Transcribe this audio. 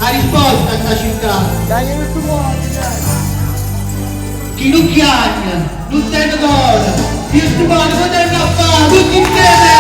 Ha risposta a sta città. Dai, non tu muori, dai. Chi non chiagna, non sente cosa. Io sto male, non è una fare, tutti insieme.